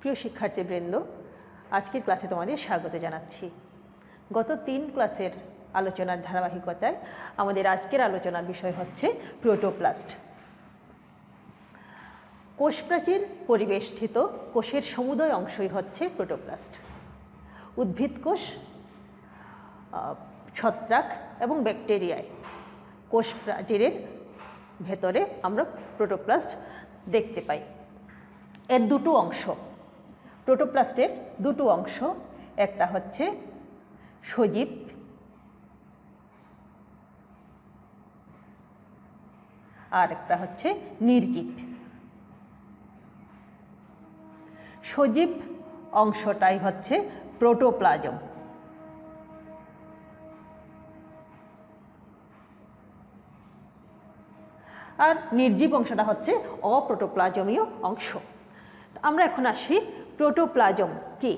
প্রিয় শিক্ষার্থীবৃন্দ, আজকের ক্লাসে তোমাদের স্বাগত জানাচ্ছি। গত 3 ক্লাসের আলোচনার ধারাবাহিকতায় আমাদের আজকের আলোচনার বিষয় হচ্ছে প্রোটোপ্লাস্ট। কোষ প্রাচীর পরিবেষ্টিত কোষের সমুদয় অংশই হচ্ছে প্রোটোপ্লাস্ট। উদ্ভিদ কোষ, ছত্রাক এবং ব্যাকটেরিয়ায় কোষ প্রাচীরের ভেতরে আমরা প্রোটোপ্লাস্ট দেখতে পাই। এর দুটো অংশ, প্রোটোপ্লাস্টের দুটো অংশ, একটা হচ্ছে সজীব আর একটা হচ্ছে নির্জীব। সজীব অংশটাই হচ্ছে প্রোটোপ্লাজম। আর নির্জীব অংশটা হচ্ছে অপ্রোটোপ্লাজমীয় অংশ। আমরা এখন আসি প্রোটোপ্লাজম কি।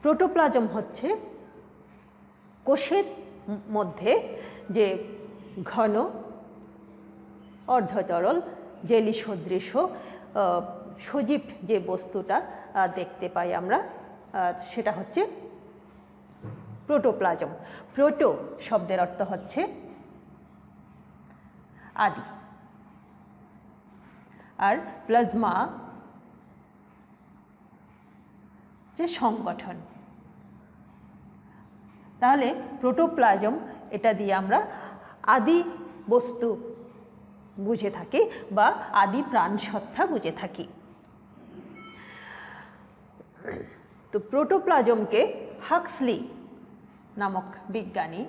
প্রোটোপ্লাজম হচ্ছে কোষের মধ্যে যে ঘন অর্ধতরল জেলি সদৃশ সজীব যে বস্তুটা দেখতে পাই আমরা, সেটা হচ্ছে প্রোটোপ্লাজম। প্রোটো শব্দের অর্থ হচ্ছে আদি, আর প্লাজমা যে সংগঠন। তাহলে প্রোটোপ্লাজম এটা দিয়ে আমরা আদি বস্তু বুঝে থাকি বা আদি প্রাণসত্তা বুঝে থাকি। তো প্রোটোপ্লাজমকে হাক্সলি নামক বিজ্ঞানী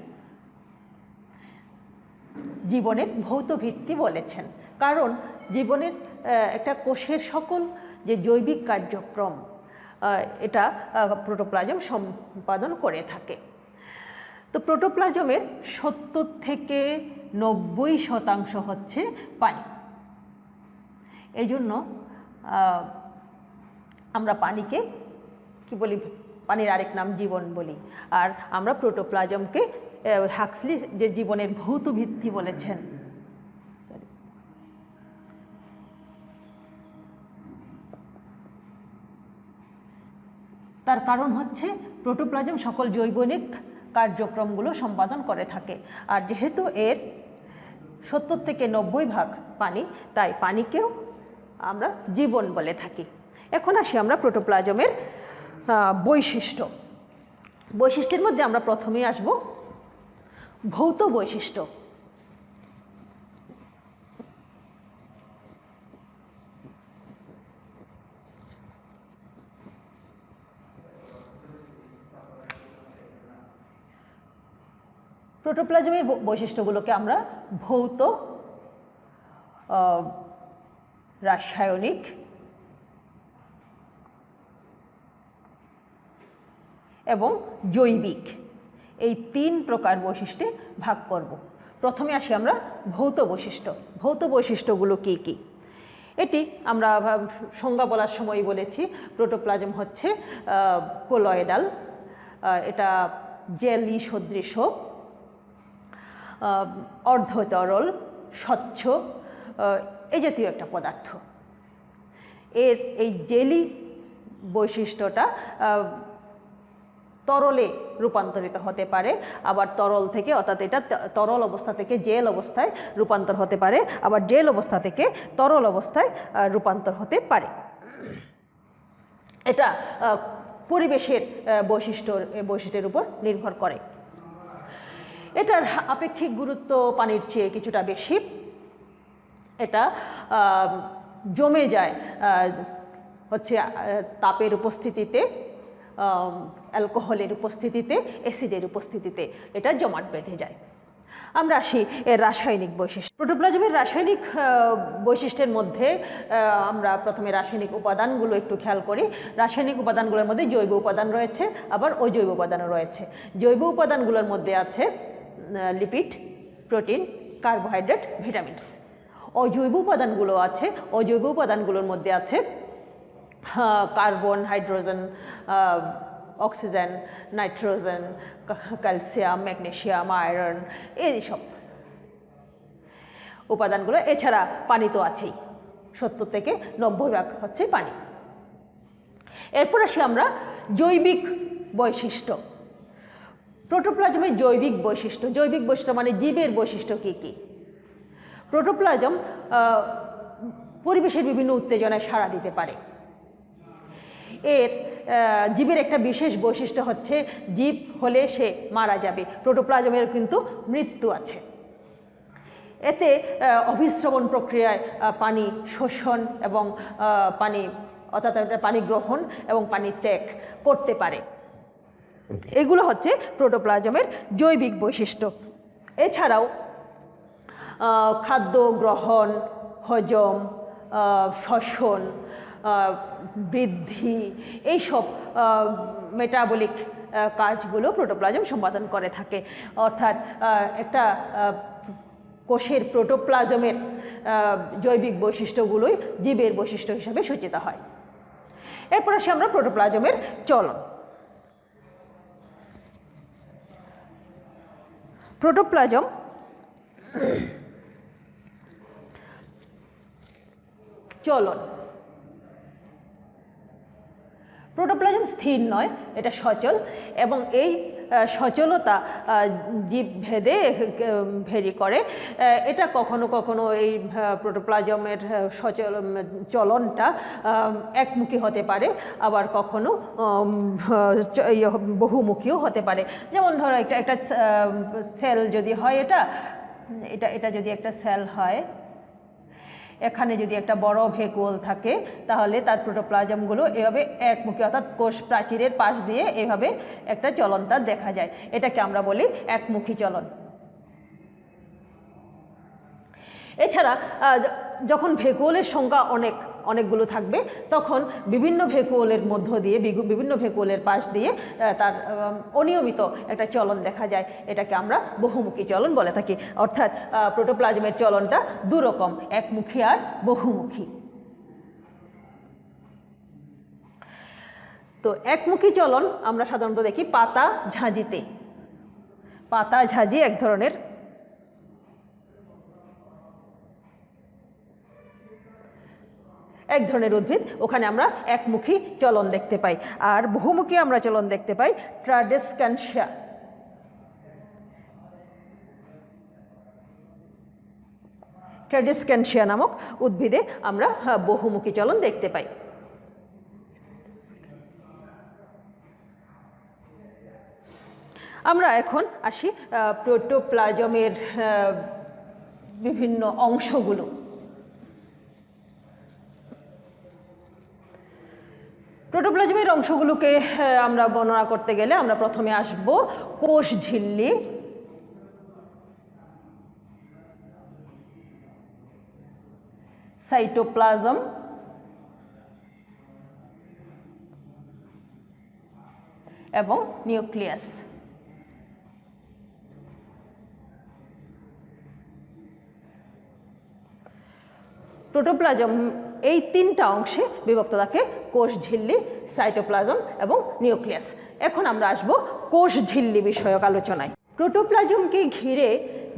জীবনের ভৌত ভিত্তি বলেছেন, কারণ জীবনের একটা কোষের সকল যে জৈবিক কার্যক্রম এটা প্রোটোপ্লাজম সম্পাদন করে থাকে। তো প্রোটোপ্লাজমের 70 থেকে 90% হচ্ছে পানি। এই জন্য আমরা পানিকে কি বলি, পানির আরেক নাম জীবন বলি। আর আমরা প্রোটোপ্লাজমকে হাক্সলি যে জীবনের ভৌত ভিত্তি বলেছেন। তার কারণ হচ্ছে প্রোটোপ্লাজম সকল জৈবনিক কার্যক্রমগুলো সম্পাদন করে থাকে। আর যেহেতু এর 70 থেকে 90% পানি, তাই পানিকেও আমরা জীবন বলে থাকি। এখন আসি আমরা প্রোটোপ্লাজমের বৈশিষ্ট্য। বৈশিষ্ট্যের মধ্যে আমরা প্রথমেই আসব ভৌত বৈশিষ্ট্য। প্রোটোপ্লাজমের বৈশিষ্ট্যগুলোকে আমরা ভৌত, রাসায়নিক এবং জৈবিক, এই 3 প্রকার বৈশিষ্ট্যে ভাগ করব। প্রথমে আসি আমরা ভৌত বৈশিষ্ট্য। ভৌত বৈশিষ্ট্যগুলো কি কি? এটি আমরা সংজ্ঞা বলার সময় বলেছি, প্রোটোপ্লাজম হচ্ছে কোলয়েডাল, এটা জেলি সদৃশ অর্ধতরল স্বচ্ছ এই জাতীয় একটা পদার্থ। এর এই জেলি বৈশিষ্ট্যটা তরলে রূপান্তরিত হতে পারে, আবার তরল থেকে, অর্থাৎ এটা তরল অবস্থা থেকে জেল অবস্থায় রূপান্তর হতে পারে, আবার জেল অবস্থা থেকে তরল অবস্থায় রূপান্তর হতে পারে। এটা পরিবেশের বৈশিষ্ট্যের উপর নির্ভর করে। এটার আপেক্ষিক গুরুত্ব পানির চেয়ে কিছুটা বেশি। এটা জমে যায় হচ্ছে তাপের উপস্থিতিতে, অ্যালকোহলের উপস্থিতিতে, অ্যাসিডের উপস্থিতিতে এটা জমাট বেঁধে যায়। আমরা আসি এর রাসায়নিক বৈশিষ্ট্য। প্রোটোপ্লাজমের রাসায়নিক বৈশিষ্ট্যের মধ্যে আমরা প্রথমে রাসায়নিক উপাদানগুলো একটু খেয়াল করি। রাসায়নিক উপাদানগুলোর মধ্যে জৈব উপাদান রয়েছে, আবার অজৈব উপাদানও রয়েছে। জৈব উপাদানগুলোর মধ্যে আছে লিপিড, প্রোটিন, কার্বোহাইড্রেট, ভিটামিনস। অজৈব উপাদানগুলো আছে, অজৈব উপাদানগুলোর মধ্যে আছে carbon, hydrogen, oxygen, nitrogen, calcium, magnesium, iron, এইসব উপাদানগুলো। এছাড়া পানি তো আছেই, 70 থেকে 90% হচ্ছে পানি। এরপর আসি আমরা জৈবিক বৈশিষ্ট্য। প্রোটোপ্লাজমের জৈবিক বৈশিষ্ট্য মানে জীবের বৈশিষ্ট্য কী কী? প্রোটোপ্লাজম পরিবেশের বিভিন্ন উত্তেজনায় সাড়া দিতে পারে। এর জীবের একটা বিশেষ বৈশিষ্ট্য হচ্ছে জীব হলে সে মারা যাবে, প্রোটোপ্লাজমের কিন্তু মৃত্যু আছে। এতে অভিস্রবণ প্রক্রিয়ায় পানি শোষণ এবং পানি গ্রহণ এবং পানি ত্যাগ করতে পারে। এগুলো হচ্ছে প্রোটোপ্লাজমের জৈবিক বৈশিষ্ট্য। এছাড়াও খাদ্য গ্রহণ, হজম, শ্বসন, বৃদ্ধি, এইসব মেটাবলিক কাজগুলো প্রোটোপ্লাজম সম্পাদন করে থাকে। অর্থাৎ একটা কোষের প্রোটোপ্লাজমের জৈবিক বৈশিষ্ট্যগুলোই জীবের বৈশিষ্ট্য হিসাবে সূচিত হয়। এরপর আসি আমরা প্রোটোপ্লাজমের চলন। প্রোটোপ্লাজম চলন। প্রোটোপ্লাজম স্থির নয়, এটা সচল, এবং এই সচলতা জীবভেদে ভেরি করে। এটা কখনো কখনো এই প্রোটোপ্লাজমের চলনটা একমুখী হতে পারে, আবার কখনো বহুমুখীও হতে পারে। যেমন ধরো একটা সেল যদি হয়, এটা যদি একটা সেল হয়, এখানে যদি একটা বড় ভ্যাকুয়াল থাকে, তাহলে তার প্রোটোপ্লাজমগুলো এভাবে একমুখী, অর্থাৎ কোষ প্রাচীরের পাশ দিয়ে এভাবে একটা চলন তার দেখা যায়। এটাকে আমরা বলি একমুখী চলন। এছাড়া যখন ভ্যাকুয়ালের সংখ্যা অনেকগুলো থাকবে, তখন বিভিন্ন ভ্যাকুয়ালের মধ্য দিয়ে, বিভিন্ন ভ্যাকুয়ালের পাশ দিয়ে তার অনিয়মিত একটা চলন দেখা যায়। এটাকে আমরা বহুমুখী চলন বলে থাকি। অর্থাৎ প্রোটোপ্লাজমের চলনটা দুরকম, একমুখী আর বহুমুখী। তো একমুখী চলন আমরা সাধারণত দেখি পাতা ঝাঁঝিতে। পাতা ঝাঁঝি এক ধরনের উদ্ভিদ, ওখানে আমরা একমুখী চলন দেখতে পাই। আর বহুমুখী আমরা চলন দেখতে পাই ট্রাডেস্ক্যানশিয়া। ট্রাডেস্ক্যানশিয়া নামক উদ্ভিদে আমরা বহুমুখী চলন দেখতে পাই। আমরা এখন আসি প্রোটোপ্লাজমের বিভিন্ন অংশগুলো। প্রোটোপ্লাজমের অংশগুলোকে আমরা বর্ণনা করতে গেলে আমরা প্রথমে আসব কোষ ঝিল্লি, সাইটোপ্লাজম, এবং নিউক্লিয়াস। প্রোটোপ্লাজম এই তিনটা অংশে বিভক্ত থাকে: কোষ ঝিল্লি, সাইটোপ্লাজম এবং নিউক্লিয়াস। এখন আমরা আসব কোষ ঝিল্লি বিষয়ক আলোচনায়। প্রোটোপ্লাজমকে ঘিরে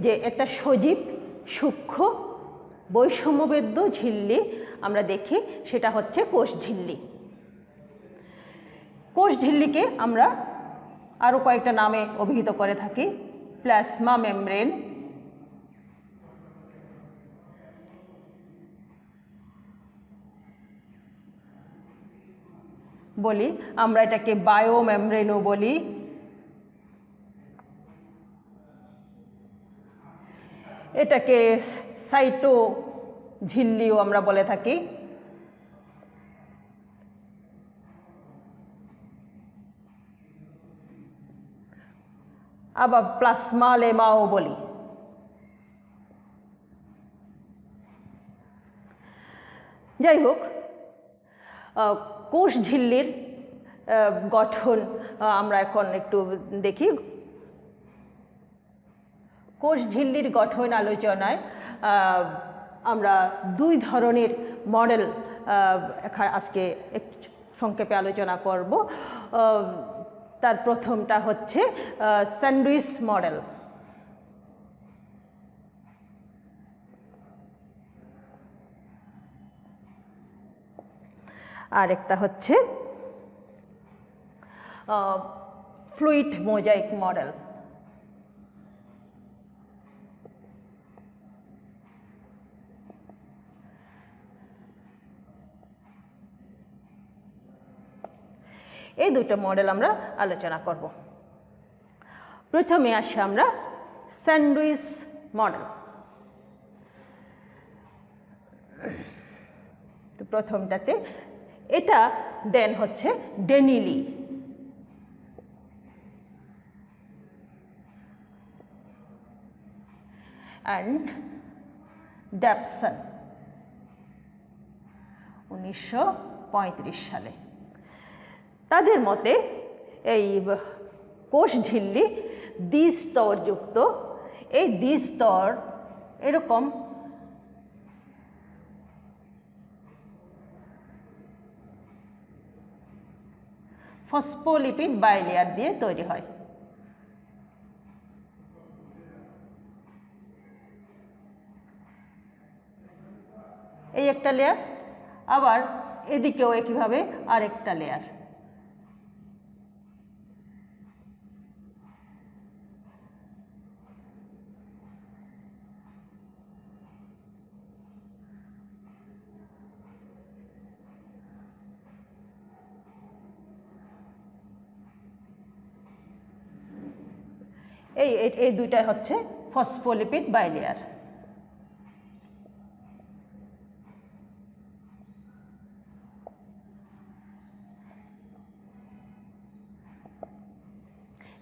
যে একটা সজীব, সূক্ষ্ম, বৈষম্যবেদ্য ঝিল্লি আমরা দেখি, সেটা হচ্ছে কোষ ঝিল্লি। কোষ ঝিল্লিকে আমরা আরও কয়েকটা নামে অভিহিত করে থাকি: প্লাজমা মেমব্রেন, বলি, আমরা এটাকে বায়ো মেমব্রেনও বলি, এটাকে সাইটো ঝিল্লিও আমরা বলে থাকি, আবার প্লাজমা লেমাও বলি। যাই হোক, কোষ ঝিল্লির গঠন আমরা এখন একটু দেখি। কোষ ঝিল্লির গঠন আলোচনায় আমরা দুই ধরনের মডেল আজকে একটু সংক্ষেপে আলোচনা করব। তার প্রথমটা হচ্ছে স্যান্ডউইচ মডেল। আর একটা হচ্ছে ফ্লুইড মোজাইক মডেল। এই দুটো মডেল আমরা আলোচনা করব। প্রথমে আসি আমরা স্যান্ডউইচ মডেল। তো প্রথমটাতে এটা দেন হচ্ছে ডেনিলি, অ্যান্ড ড্যাপসন 1935 সালে। তাদের মতে এই কোষ ঝিল্লি দ্বিস্তরযুক্ত, এই দ্বিস্তর এরকম ফসফোলিপিড বাইলেয়ার দিয়ে তৈরি হয়। এই একটা লেয়ার, আবার এদিকেও একইভাবে আরেকটা লেয়ার। এই দুইটাই হচ্ছে ফসফোলিপিড বাইলেয়ার।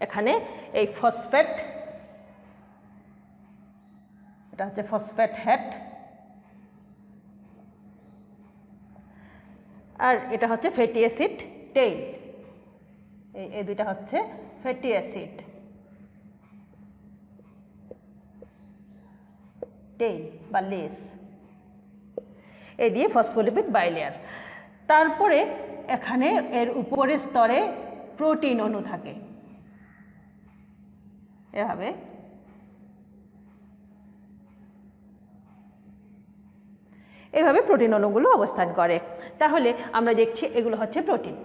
এখানে এই ফসফেট, এটা হচ্ছে ফসফেট হেড, আর এটা হচ্ছে ফ্যাটি অ্যাসিড টেইল। এই দুইটা হচ্ছে ফ্যাটি অ্যাসিড টেইল বা লেস, এই দিয়ে ফসফোলিপিড বাইলেয়ার। তারপরে এখানে এর উপরের স্তরে প্রোটিন অণু থাকে, এভাবে এভাবে প্রোটিন অণুগুলো অবস্থান করে। তাহলে আমরা দেখছি এগুলো হচ্ছে প্রোটিন।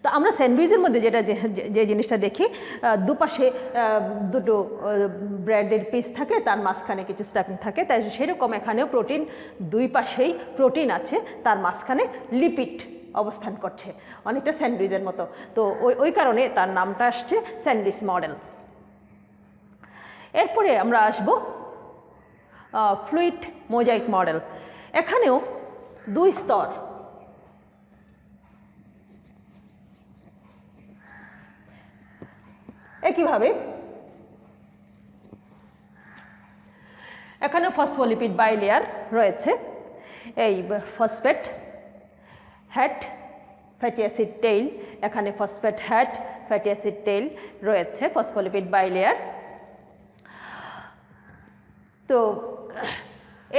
তো আমরা স্যান্ডউইচের মধ্যে যে জিনিসটা দেখি, দুপাশে দুটো ব্রেডের পিস থাকে, তার মাঝখানে কিছু স্টাফিং থাকে, তাই সেরকম এখানেও প্রোটিন, দুই পাশেই প্রোটিন আছে, তার মাঝখানে লিপিড অবস্থান করছে, অনেকটা স্যান্ডউইচের মতো। তো ওই কারণে তার নামটা আসছে স্যান্ডউইচ মডেল। এরপরে আমরা আসব ফ্লুইড মোজাইক মডেল। এখানেও দুই স্তর, একইভাবে এখানে ফসফোলিপিড বাইলেয়ার রয়েছে, এই phosphate head, fatty acid tail, এখানে phosphate head, fatty acid tail রয়েছে, ফসফোলিপিড বাইলেয়ার। তো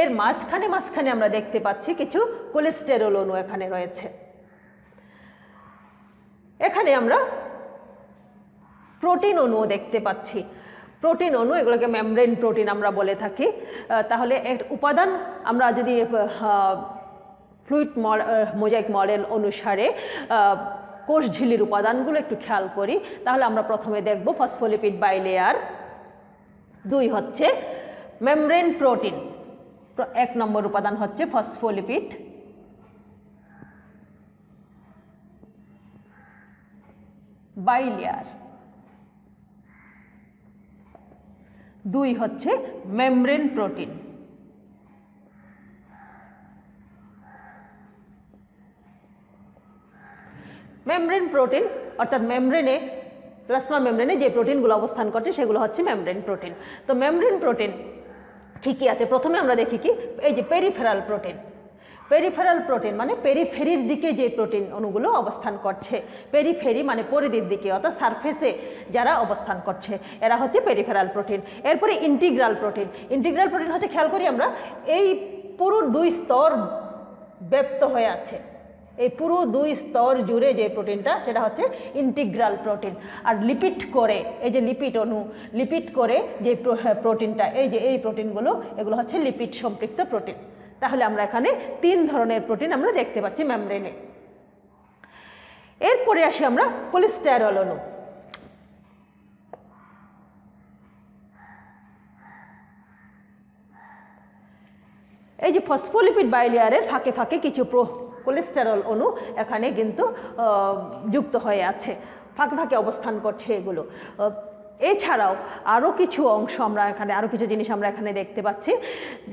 এর মাঝখানে আমরা দেখতে পাচ্ছি কিছু কোলেস্টেরল অণু এখানে রয়েছে। এখানে আমরা প্রোটিন অণুও দেখতে পাচ্ছি। প্রোটিন অণু, এগুলোকে মেমব্রেন প্রোটিন আমরা বলে থাকি। তাহলে এর উপাদান আমরা যদি ফ্লুইড মোজাইক মডেল অনুসারে কোষ ঝিল্লির উপাদানগুলো একটু খেয়াল করি, তাহলে আমরা প্রথমে দেখব ফসফোলিপিড বাইলেয়ার, দুই হচ্ছে মেমব্রেন প্রোটিন। এক নম্বর উপাদান হচ্ছে ফসফোলিপিড বাইলেয়ার, দুই হচ্ছে মেমব্রেন প্রোটিন। মেমব্রেন প্রোটিন অর্থাৎ মেমব্রেনে, প্লাজমা মেমব্রেনে যে প্রোটিনগুলো অবস্থান করছে সেগুলো হচ্ছে মেমব্রেন প্রোটিন। তো মেমব্রেন প্রোটিন কী কী আছে? প্রথমে আমরা দেখি কি, এই যে পেরিফেরাল প্রোটিন। পেরিফেরাল প্রোটিন মানে পেরিফেরির দিকে যে প্রোটিন অণুগুলো অবস্থান করছে, পেরিফেরি মানে পরিধির দিকে অর্থাৎ সারফেসে যারা অবস্থান করছে, এরা হচ্ছে পেরিফেরাল প্রোটিন। এরপরে ইন্টিগ্রাল প্রোটিন। ইন্টিগ্রাল প্রোটিন হচ্ছে, খেয়াল করি আমরা, এই পুরো দুই স্তর ব্যাপ্ত হয়ে আছে, এই পুরো দুই স্তর জুড়ে যে প্রোটিনটা সেটা হচ্ছে ইন্টিগ্রাল প্রোটিন। আর লিপিড করে, এই যে লিপিড অণু, লিপিড করে যে প্রোটিনটা, এই যে এই প্রোটিনগুলো, এগুলো হচ্ছে লিপিড সম্পৃক্ত প্রোটিন। তাহলে আমরা এখানে 3 ধরনের প্রোটিন আমরা দেখতে পাচ্ছি মেমব্রেনে। এরপরে আসি আমরা কোলেস্টেরল অণু। এই যে ফসফোলিপিড বাইলেয়ারের ফাঁকে ফাঁকে কিছু কোলেস্টেরল অণু এখানে কিন্তু যুক্ত হয়ে আছে, ফাঁকে ফাঁকে অবস্থান করছে এগুলো। এছাড়াও আরও কিছু অংশ আমরা এখানে, আরও কিছু জিনিস আমরা এখানে দেখতে পাচ্ছি।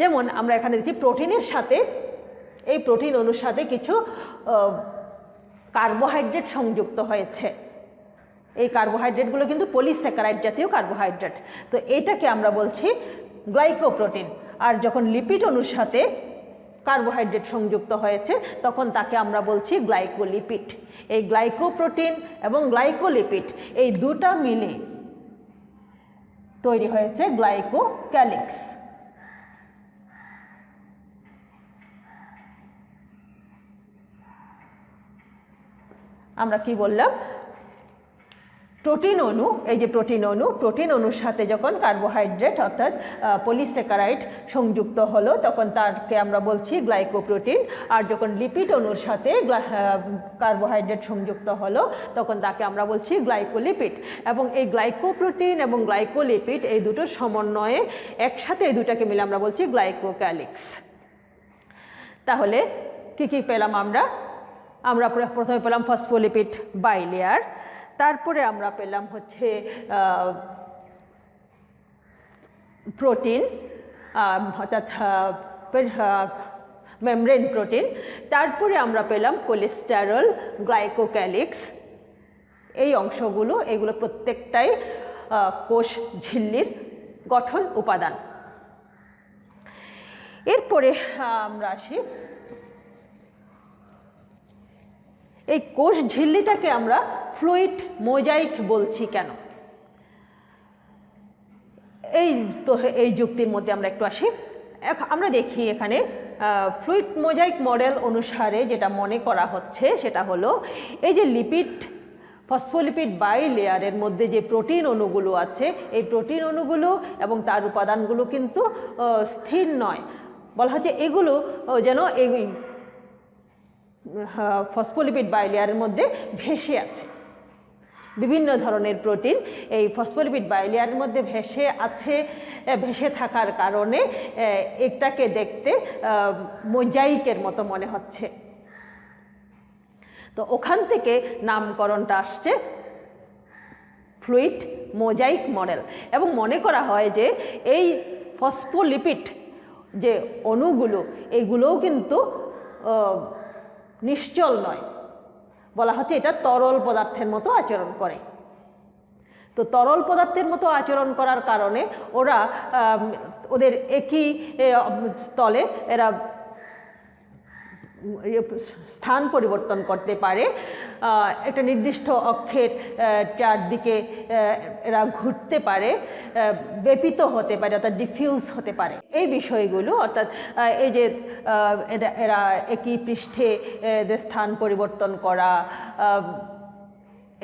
যেমন আমরা এখানে দেখি প্রোটিনের সাথে, এই প্রোটিন অণুর সাথে কিছু কার্বোহাইড্রেট সংযুক্ত হয়েছে। এই কার্বোহাইড্রেটগুলো কিন্তু পলিস্যাকারাইড জাতীয় কার্বোহাইড্রেট। তো এটাকে আমরা বলছি গ্লাইকোপ্রোটিন। আর যখন লিপিড অণুর সাথে কার্বোহাইড্রেট সংযুক্ত হয়েছে তখন তাকে আমরা বলছি গ্লাইকোলিপিড। এই গ্লাইকোপ্রোটিন এবং গ্লাইকোলিপিড এই দুটা মিলে তৈরি হয়েছে গ্লাইকোক্যালিক্স। আমরা কি বললাম, প্রোটিন অণু, এই যে প্রোটিন অণুর সাথে যখন কার্বোহাইড্রেট অর্থাৎ পলিস্যাকারাইড সংযুক্ত হলো তখন তাকে আমরা বলছি গ্লাইকোপ্রোটিন। আর যখন লিপিড অণুর সাথে কার্বোহাইড্রেট সংযুক্ত হলো তখন তাকে আমরা বলছি গ্লাইকোলিপিড। এবং এই গ্লাইকোপ্রোটিন এবং গ্লাইকোলিপিড এই দুটোর সমন্বয়ে একসাথে এই দুটাকে মিলে আমরা বলছি গ্লাইকোক্যালিক্স। তাহলে কি কি পেলাম আমরা? আমরা প্রথমে পেলাম ফসফোলিপিড বাইলেয়ার, তারপরে আমরা পেলাম হচ্ছে প্রোটিন অর্থাৎ মেমব্রেন প্রোটিন, তারপরে আমরা পেলাম কোলেস্টেরল, গ্লাইকোক্যালিক্স। এই অংশগুলো, এগুলো প্রত্যেকটাই কোষ ঝিল্লির গঠন উপাদান। এরপরে আমরা আসি, এই কোষ ঝিল্লিটাকে আমরা ফ্লুইড মোজাইক বলছি কেন? এই যুক্তির মধ্যে আমরা একটু আসি। আমরা দেখি এখানে ফ্লুইড মোজাইক মডেল অনুসারে যেটা মনে করা হচ্ছে সেটা হলো এই যে লিপিড ফসফোলিপিড বাইলেয়ারের মধ্যে যে প্রোটিন অণুগুলো আছে, এই প্রোটিন অণুগুলো এবং তার উপাদানগুলো কিন্তু স্থির নয়। বলা হচ্ছে এগুলো যেন এই ফসফোলিপিড বাইলেয়ারের মধ্যে ভেসে আছে। বিভিন্ন ধরনের প্রোটিন এই ফসফোলিপিড বাইলেয়ারের মধ্যে ভেসে আছে। ভেসে থাকার কারণে এটাকে দেখতে মোজাইকের মতো মনে হচ্ছে। তো ওখান থেকে নামকরণটা আসছে ফ্লুইড মোজাইক মডেল। এবং মনে করা হয় যে এই ফসফোলিপিড যে অণুগুলো, এগুলোও কিন্তু নিশ্চল নয়। বলা হচ্ছে এটা তরল পদার্থের মতো আচরণ করে। তো তরল পদার্থের মতো আচরণ করার কারণে ওদের একই স্থলে এরা স্থান পরিবর্তন করতে পারে। একটা নির্দিষ্ট অক্ষের চারদিকে এরা ঘুরতে পারে, ব্যাপিত হতে পারে অর্থাৎ ডিফিউজ হতে পারে। এই বিষয়গুলো অর্থাৎ এই যে এরা একই পৃষ্ঠে স্থান পরিবর্তন করা,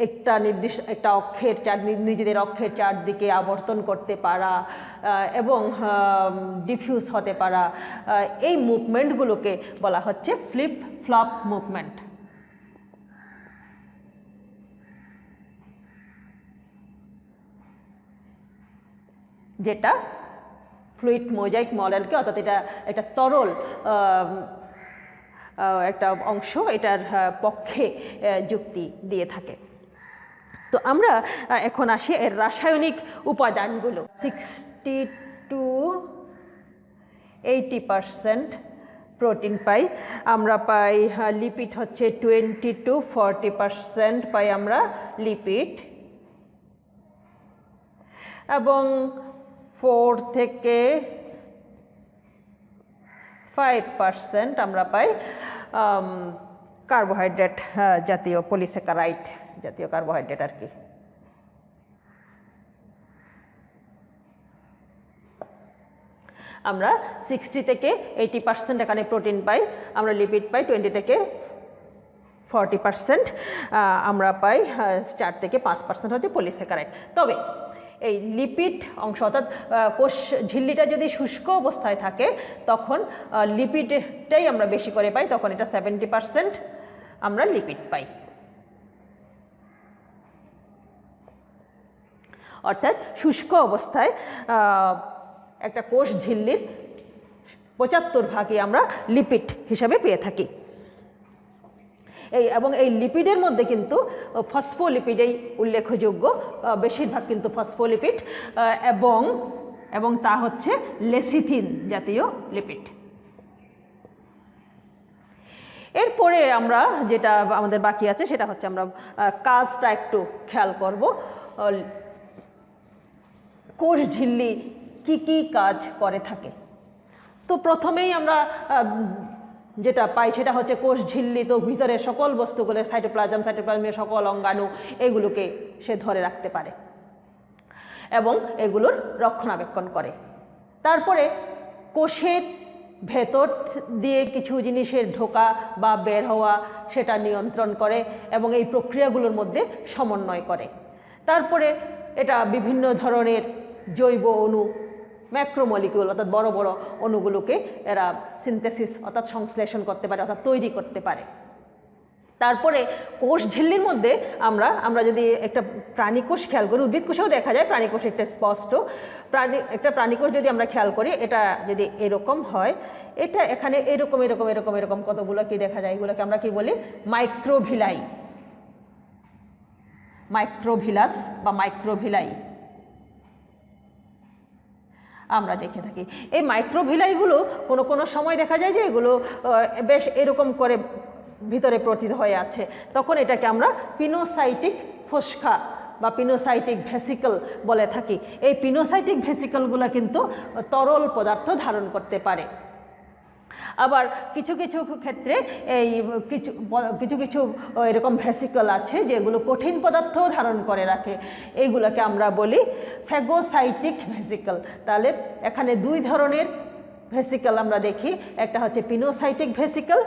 একটা অক্ষের নিজেদের অক্ষের চারদিকে আবর্তন করতে পারা এবং ডিফিউজ হতে পারা, এই মুভমেন্টগুলোকে বলা হচ্ছে ফ্লিপ ফ্লপ মুভমেন্ট। যেটা ফ্লুইড মোজাইক মডেলকে অর্থাৎ এটা একটা তরল একটা অংশ, এটার পক্ষে যুক্তি দিয়ে থাকে। তো আমরা এখন আসি এর রাসায়নিক উপাদানগুলো। 60 to 80% প্রোটিন পাই আমরা, পাই লিপিড হচ্ছে 20 to 40% পাই আমরা লিপিড, এবং 4 থেকে 5% আমরা পাই কার্বোহাইড্রেট জাতীয়, পলিস্যাকারাইড জাতীয় কার্বোহাইড্রেট আর কি। আমরা 60 থেকে 80% এখানে প্রোটিন পাই, আমরা লিপিড পাই 20 থেকে 40%, আমরা পাই 4 থেকে 5% হচ্ছে পলিস্যাকারাইড। তবে এই লিপিড অংশ অর্থাৎ কোষ ঝিল্লিটা যদি শুষ্ক অবস্থায় থাকে তখন লিপিডটাই আমরা বেশি করে পাই, তখন এটা 70% আমরা লিপিড পাই। অর্থাৎ শুষ্ক অবস্থায় একটা কোষ ঝিল্লির 75% আমরা লিপিড হিসাবে পেয়ে থাকি। এবং এই লিপিডের মধ্যে কিন্তু ফসফোলিপিডেই উল্লেখযোগ্য, বেশিরভাগ কিন্তু ফসফোলিপিড, এবং তা হচ্ছে লেসিথিন জাতীয় লিপিড। এরপরে আমরা যেটা আমাদের বাকি আছে সেটা হচ্ছে আমরা কাজটা একটু খেয়াল করব। কোষ ঝিল্লি কি কি কাজ করে থাকে। তো প্রথমেই আমরা যেটা পাই সেটা হচ্ছে কোষ ঝিল্লি তো ভিতরে সকল বস্তুগুলো সাইটোপ্লাজমের সকল অঙ্গাণু এগুলোকে সে ধরে রাখতে পারে এবং এগুলোর রক্ষণাবেক্ষণ করে। তারপরে কোষের ভেতর দিয়ে কিছু জিনিসের ঢোকা বা বের হওয়া সেটা নিয়ন্ত্রণ করে এবং এই প্রক্রিয়াগুলোর মধ্যে সমন্বয় করে। তারপরে এটা বিভিন্ন ধরনের জৈব অণু, ম্যাক্রোমলিকিউল অর্থাৎ বড় বড় অণুগুলোকে এরা সিনথেসিস অর্থাৎ সংশ্লেষণ করতে পারে অর্থাৎ তৈরি করতে পারে। তারপরে কোষ ঝিল্লির মধ্যে আমরা যদি একটা প্রাণীকোষ খেয়াল করি, উদ্ভিদ কোষেও দেখা যায়, প্রাণীকোষ একটা স্পষ্ট একটা প্রাণীকোষ যদি আমরা খেয়াল করি, এটা যদি এরকম হয়, এটা এখানে এরকম এরকম এরকম এরকম কতগুলো কি দেখা যায়, এগুলোকে আমরা কি বলি মাইক্রোভিলাই, মাইক্রোভিলাস বা মাইক্রোভিলাই আমরা দেখে থাকি। এই মাইক্রোভিলাইগুলো কোনো কোনো সময় দেখা যায় যে এগুলো বেশ এরকম করে ভিতরে প্রতিত হয়ে আছে, তখন এটাকে আমরা পিনোসাইটিক ফোসকা বা পিনোসাইটিক ভেসিকল বলে থাকি। এই পিনোসাইটিক ভেসিকলগুলো কিন্তু তরল পদার্থ ধারণ করতে পারে। আবার কিছু কিছু ক্ষেত্রে এই কিছু কিছু এরকম ভেসিকল আছে যেগুলো কঠিন পদার্থ ধারণ করে রাখে, এইগুলোকে আমরা বলি ফ্যাগোসাইটিক ভেসিকল। তাহলে এখানে দুই ধরনের ভেসিকল আমরা দেখি, একটা হচ্ছে পিনোসাইটিক ভেসিকল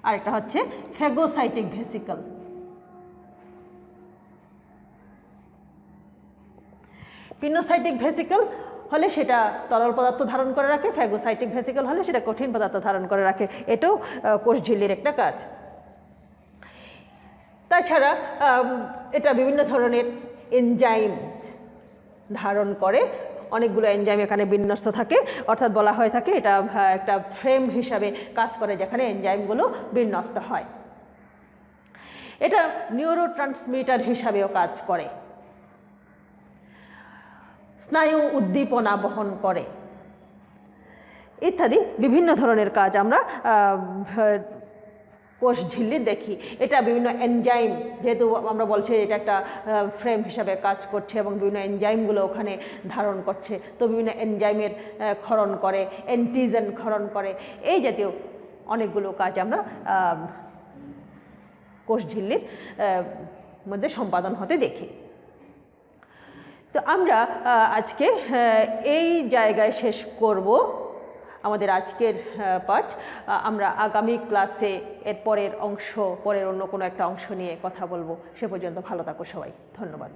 আর একটা হচ্ছে ফ্যাগোসাইটিক ভেসিকল। পিনোসাইটিক ভেসিকল হলে সেটা তরল পদার্থ ধারণ করে রাখে, ফ্যাগোসাইটিক ভেসিকল হলে সেটা কঠিন পদার্থ ধারণ করে রাখে। এটাও কোষ ঝিল্লির একটা কাজ। তাছাড়া এটা বিভিন্ন ধরনের এনজাইম ধারণ করে, অনেকগুলো এনজাইম এখানে বিন্যস্ত থাকে, অর্থাৎ বলা হয়ে থাকে এটা একটা ফ্রেম হিসাবে কাজ করে যেখানে এনজাইমগুলো বিন্যস্ত হয়। এটা নিউরোট্রান্সমিটার হিসাবেও কাজ করে, স্নায়ু উদ্দীপনা বহন করে ইত্যাদি বিভিন্ন ধরনের কাজ আমরা কোষ ঝিল্লির দেখি। এটা বিভিন্ন এনজাইম, যেহেতু আমরা বলছি এটা একটা ফ্রেম হিসাবে কাজ করছে এবং বিভিন্ন এনজাইমগুলো ওখানে ধারণ করছে, তো বিভিন্ন এনজাইমের ক্ষরণ করে, অ্যান্টিজেন ক্ষরণ করে, এই জাতীয় অনেকগুলো কাজ আমরা কোষ ঝিল্লির মধ্যে সম্পাদন হতে দেখি। তো আমরা আজকে এই জায়গায় শেষ করব আমাদের আজকের পাঠ। আমরা আগামী ক্লাসে এর পরের অংশ, পরের অন্য কোনো একটা অংশ নিয়ে কথা বলবো। সে পর্যন্ত ভালো থাকো সবাই, ধন্যবাদ।